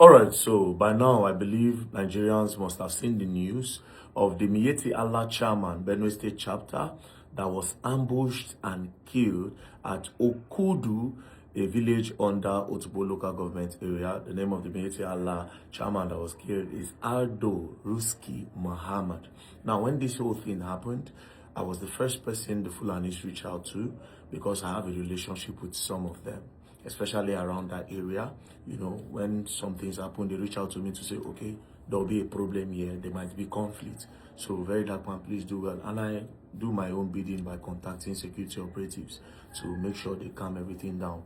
All right, so by now I believe Nigerians must have seen the news of the Miyetti Allah chairman, Benue State chapter, that was ambushed and killed at Okudu, a village under Otubo local government area. The name of the Miyetti Allah chairman that was killed is Aldo Ruski Muhammad. Now, when this whole thing happened, I was the first person the Fulanis reached out to because I have a relationship with some of them, especially around that area. You know, when some things happen, they reach out to me to say, okay, there'll be a problem here, there might be conflict. So very dark man, please do well. And I do my own bidding by contacting security operatives to make sure they calm everything down.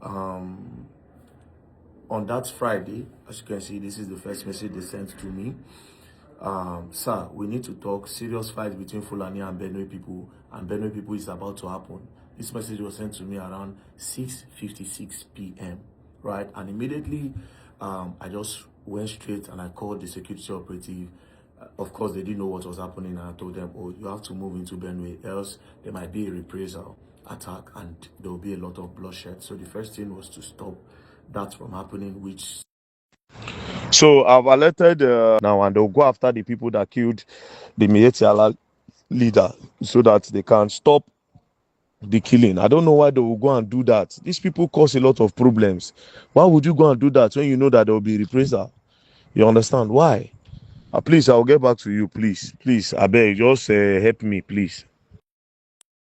On that Friday, as you can see, this is the first message they sent to me. Sir, we need to talk. Serious fight between Fulani and Benue people, and Benue people is about to happen. This message was sent to me around 6:56 p.m. right? And immediately, I just went straight and I called the security operative. Of course, they didn't know what was happening, and I told them, oh, you have to move into Benue, else there might be a reprisal attack and there will be a lot of bloodshed. So the first thing was to stop that from happening, which... So I've alerted now, and they'll go after the people that killed the Miyetti Allah leader so that they can stop the killing. I don't know why they will go and do that. These people cause a lot of problems. Why would you go and do that when you know that there will be reprisal? You understand why? Please, I'll get back to you. Please, I beg, just help me, please.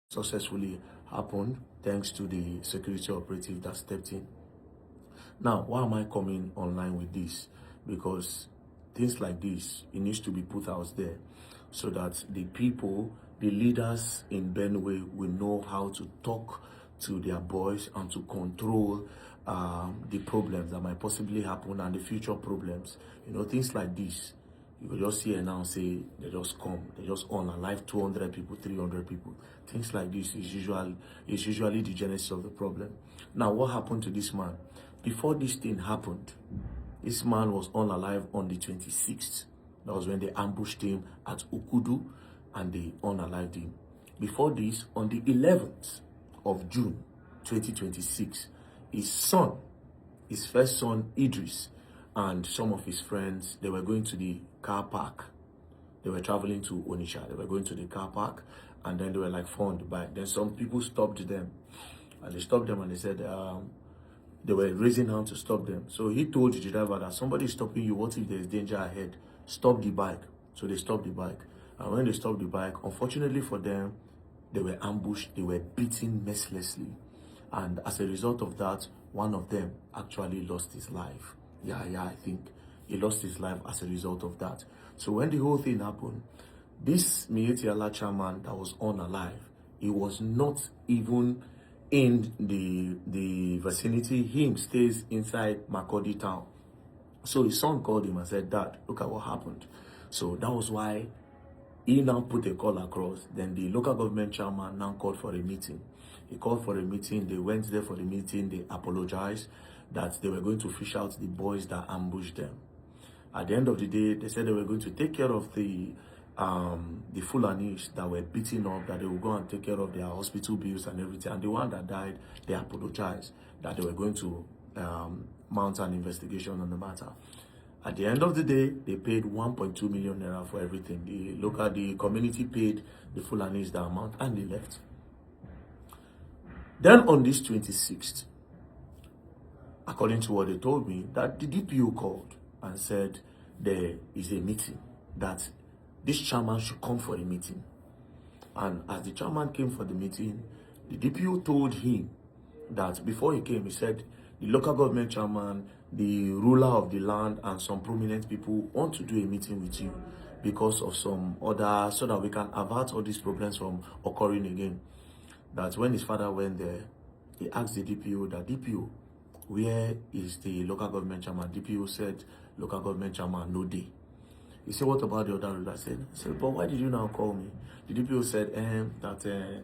Successfully happened thanks to the security operative that stepped in. Now, why am I coming online with this? Because things like this, it needs to be put out there so that the people, the leaders in Benue will know how to talk to their boys and to control the problems that might possibly happen and the future problems. You know, things like this. You will just hear now say they just come, they just unalive 200 people, 300 people. Things like this is usually the genesis of the problem. Now, what happened to this man? Before this thing happened, this man was unalive on the 26th. That was when they ambushed him at Ukudu and they unalived him. Before this, on the 11th of June 2026, his first son Idris, and some of his friends, they were going to the car park. They were traveling to Onitsha. They were going to the car park, and then they were like found the bike. Then some people stopped them, and they stopped them and they said they were raising hand to stop them. So he told the driver that somebody is stopping you. What if there's danger ahead? Stop the bike. So they stopped the bike, and when they stopped the bike, unfortunately for them, they were ambushed. They were beaten mercilessly, and as a result of that, one of them actually lost his life. Yeah, I think he lost his life as a result of that. So when the whole thing happened, this Miyetti Allah chairman that was unalive, he was not even in the vicinity. He stays inside Makurdi town. So his son called him and said, Dad, look at what happened. So that was why he now put a call across. Then the local government chairman now called for a meeting. He called for a meeting. They went there for the meeting. They apologized that they were going to fish out the boys that ambushed them. At the end of the day, they said they were going to take care of the Fulanis that were beaten up, that they would go and take care of their hospital bills and everything. And the one that died, they apologized that they were going to mount an investigation on the matter. At the end of the day, they paid 1.2 million naira for everything. The community paid the Fulanis the amount and they left. Then on this 26th, according to what they told me, that the DPO called and said there is a meeting, that this chairman should come for a meeting. And as the chairman came for the meeting, the DPO told him that before he came, he said, the local government chairman, the ruler of the land, and some prominent people want to do a meeting with you because of some other, so that we can avert all these problems from occurring again. That when his father went there, he asked the DPO, that DPO, where is the local government chairman? DPO said, local government chairman, no day. He said, what about the other ruler? I said, but why did you now call me? The DPO said that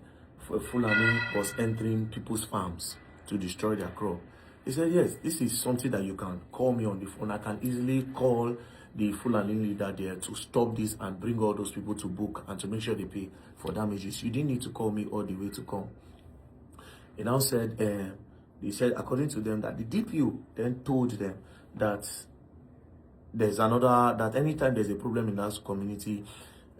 Fulani was entering people's farms to destroy their crop. He said, yes, this is something that you can call me on the phone. I can easily call the Fulani leader there to stop this and bring all those people to book and to make sure they pay for damages. You didn't need to call me all the way to come. He now said, he said, according to them, that the DPO then told them that there's another, that anytime there's a problem in that community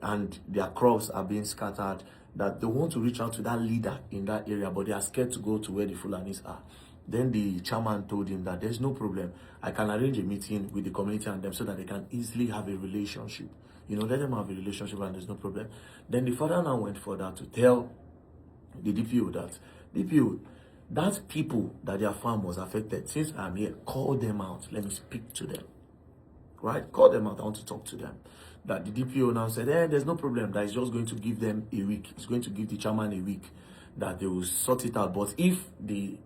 and their crops are being scattered, that they want to reach out to that leader in that area, but they are scared to go to where the Fulanis are. Then the chairman told him that there's no problem. I can arrange a meeting with the community and them so that they can easily have a relationship. Let them have a relationship and there's no problem. Then the father now went further to tell the DPO that, DPO, that people that their farm was affected, since I'm here, call them out. Let me speak to them. Right? Call them out. I want to talk to them. That the DPO now said, there's no problem. That is just going to give them a week. It's going to give the chairman a week that they will sort it out. But if the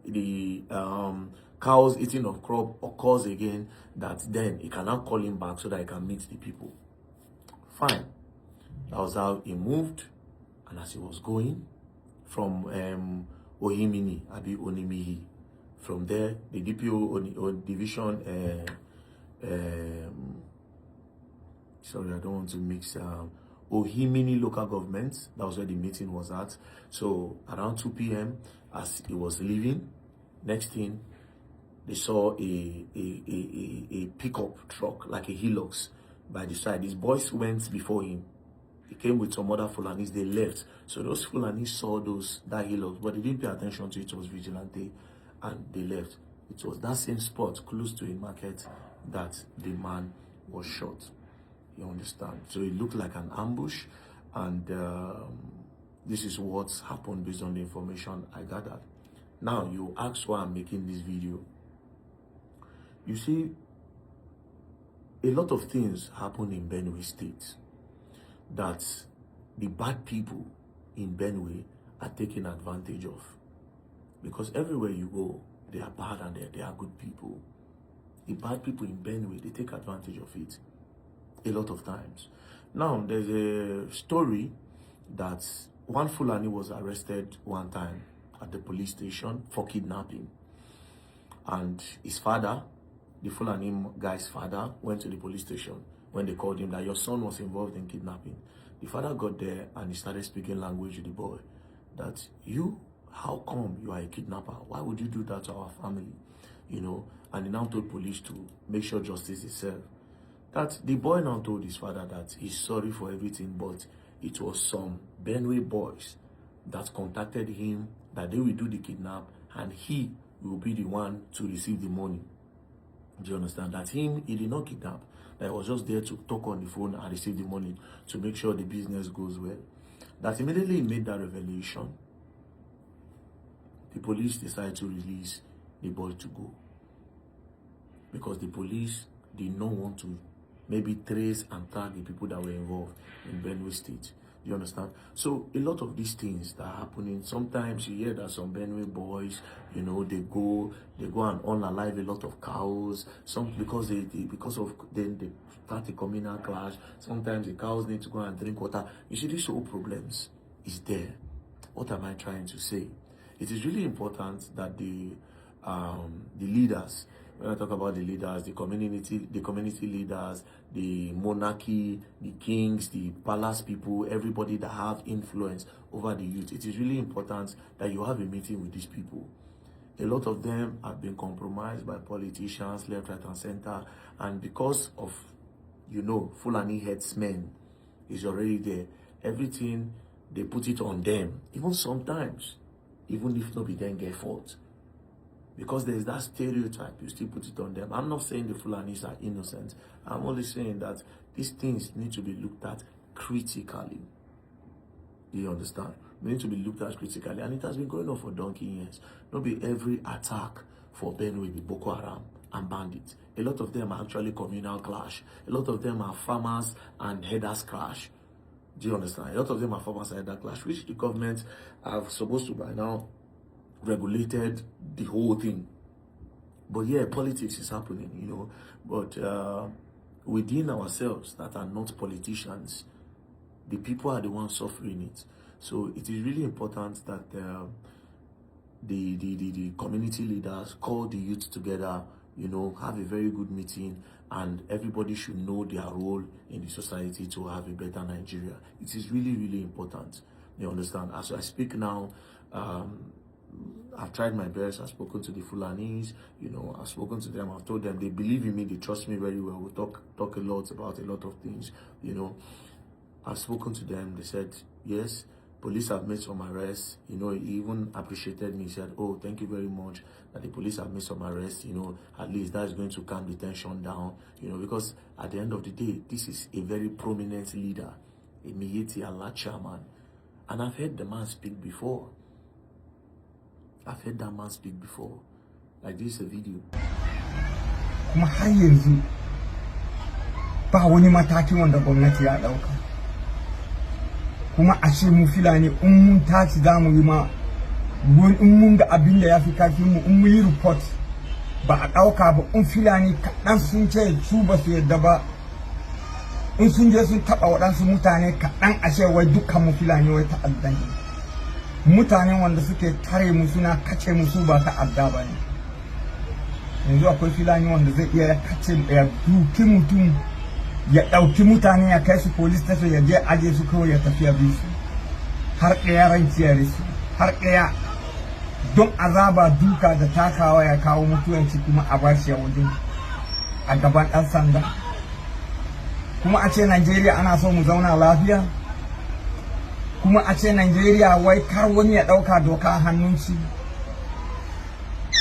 cows eating of crop occurs again, that then he cannot call him back so that he can meet the people. Fine. That was how he moved. And as he was going from Ohimini, Abi Onimihi, from there, the DPO division, sorry, I don't want to mix Ohimini local government. That was where the meeting was at. So around 2 p.m. as he was leaving, next thing they saw a pickup truck, like a Hilux, by the side. His boys went before him. He came with some other Fulanis. They left. So those Fulanis saw that Hilux, but they didn't pay attention to it. It was vigilante, and they left. It was that same spot close to a market that the man was shot. You understand? So it looked like an ambush, and this is what's happened based on the information I gathered. Now, you ask why I'm making this video. You see, a lot of things happen in Benue State that the bad people in Benue are taking advantage of. Because everywhere you go, they are bad and they are good people. The bad people in Benue, they take advantage of it a lot of times. Now, there's a story that one Fulani was arrested one time at the police station for kidnapping. And his father, the Fulani guy's father, went to the police station when they called him that your son was involved in kidnapping. The father got there and he started speaking language with the boy. That how come you are a kidnapper? Why would you do that to our family? And he now told police to make sure justice is served. That the boy now told his father that he's sorry for everything, but it was some Benue boys that contacted him that they will do the kidnap and he will be the one to receive the money. Do you understand? That he did not kidnap. That he was just there to talk on the phone and receive the money to make sure the business goes well. That immediately he made that revelation, the police decided to release the boy to go. Because the police did not want to maybe trace and tag the people that were involved in Benue State. You understand? So a lot of these things that are happening, sometimes you hear that some Benue boys, they go and unalive a lot of cows. Because they start a communal clash. Sometimes the cows need to go and drink water. You see, these whole problems is there. What am I trying to say? It is really important that the leaders, when I talk about the leaders, the community leaders, the monarchy, the kings, the palace people, everybody that have influence over the youth, it is really important that you have a meeting with these people. A lot of them have been compromised by politicians, left, right, and center, and because of, Fulani headsmen is already there. Everything, they put it on them. Even sometimes, even if nobody then get fault. Because there's that stereotype, you still put it on them. I'm not saying the Fulanis are innocent. I'm only saying that these things need to be looked at critically. Do you understand? They need to be looked at critically. And it has been going on for donkey years. Not be every attack for Benue be Boko Haram and bandits. A lot of them are actually communal clash. A lot of them are farmers and herders clash. Do you understand? A lot of them are farmers and herders clash, which the government are supposed to by now regulated the whole thing. But yeah, politics is happening, But within ourselves that are not politicians, the people are the ones suffering it. So it is really important that the community leaders call the youth together, have a very good meeting, and everybody should know their role in the society to have a better Nigeria. It is really, really important. You understand? As I speak now, I've tried my best. I've spoken to the Fulanis, I've spoken to them. I've told them they believe in me. They trust me very well. We talk a lot about a lot of things, I've spoken to them. They said, yes, police have made some arrests. He even appreciated me. He said, oh, thank you very much that the police have made some arrests. At least that's going to calm the tension down, because at the end of the day, this is a very prominent leader, a Miyetti Allah chairman. And I've heard the man speak before. I've heard that man speak before. Like, this is a video. Kuma har yanzu ba wani mataki wanda gwamnati ya dauka. Kuma a ce mu Fulani in mun tashi za mu yi ma in mun ga abin da ya fi kafin mu in mu yi report ba a dauka ba in Fulani kaɗan sun ce su ba su yadda ba in sun je sun taɓa waɗansu mutane kaɗan a ce wai dukkan mu Fulani wai ta'addan ne. Mutane wanda suke tare mu suna kace mu su ba ta'adda ba ne. Yanzu akwai Fulani wanda zai iya kace ya duki mutum ya ɗauki mutane ya kai su police station ya je aje su kawai ya tafi ya bi su har ɗaya ranci ya risu har ɗaya don azaba duka da takawa ya kawo mutuwanci kuma a bashi a wajen a gaban ɗan sanda. Kuma a ce Najeriya ana so mu zauna lafiya, kuma a ce Najeriya wai kar wani ya ɗauka doka a hannunci.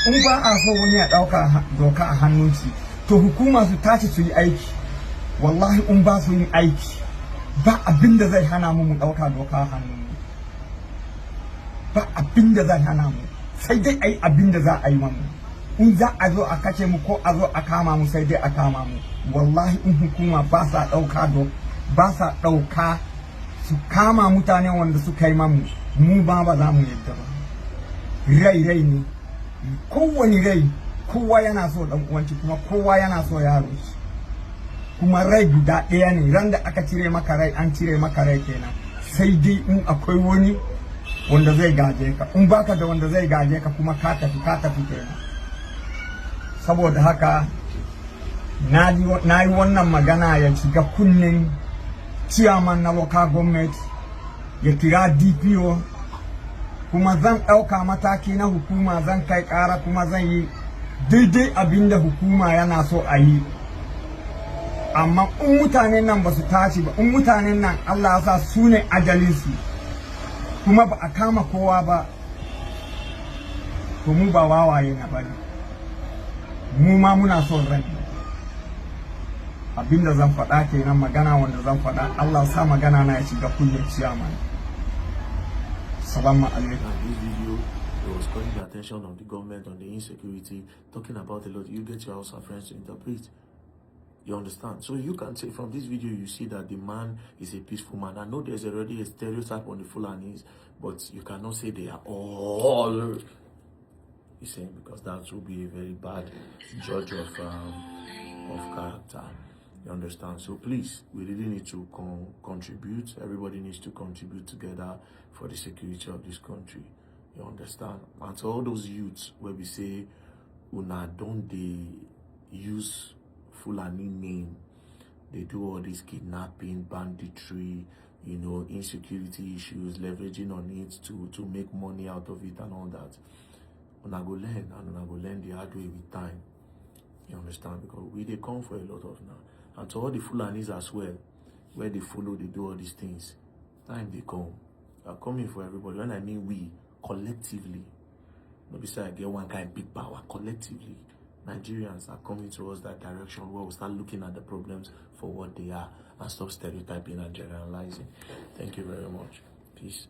In ba a so wani ya ɗauka doka a hannunci, to hukuma su tashi su yi aiki. Wallahi in ba su yin aiki, ba abin da zai hana mu ɗauka doka a hannunmu. Ba abin da zai hana mu, sai dai a yi abin da za a yi mamu. In za a zo a kace mu ko a zo a kama mu sai dai a kama mu. Wallahi in hukuma ba sa ɗauka su kama mutane wanda suka yi mamu, mu ba za mu yadda ba. Rai ne. Kowane rai, kowa yana so dan uwanci kuma kowa yana so yaro shi. Kuma rai guda ɗaya ne, ran da aka cire maka rai an cire maka rai kenan. Sai dai in akwai wani wanda zai gaje ka, in baka da wanda zai gaje ka kuma ka tafi kenan. Saboda haka na yi wannan magana ya shiga kunnen chairman na local government, ya kira DPO, kuma zan ɗauka mataki na hukuma, zan kai ƙara kuma zan yi daidai abinda hukuma yana so a yi. Amma in mutanen nan ba su tashi ba, in mutanen nan Allah ya sa su ne ajalinsu kuma ba a kama kowa ba, to mu ba wawaye na bane, mu ma muna son rai. Abinda zan faɗa kenan, magana wanda zan faɗa, Allah ya sa magana na ya shiga kunnen ciyaman. Salamu alaikum. This video, it was calling the attention of the government on the insecurity, talking about a lot. You get your Hausa friends to interpret. You understand? So you can say from this video, you see that the man is a peaceful man. I know there's already a stereotype on the Fulanis, but you cannot say they are all. He's saying, because that will be a very bad judge of character. You understand? So please, we really need to contribute. Everybody needs to contribute together for the security of this country. You understand? And to all those youths where we say, una don't they use Fulani name, they do all this kidnapping, banditry, insecurity issues, leveraging on it to make money out of it and all that. Una go learn, and una go learn the hard way with time. You understand? Because they come for a lot of now. And to all the Fulanis as well, where they follow, they do all these things. Time they come. They are coming for everybody. When I mean we, collectively. Not besides I get one kind of big power, collectively. Nigerians are coming towards that direction where we start looking at the problems for what they are and stop stereotyping and generalizing. Thank you very much. Peace.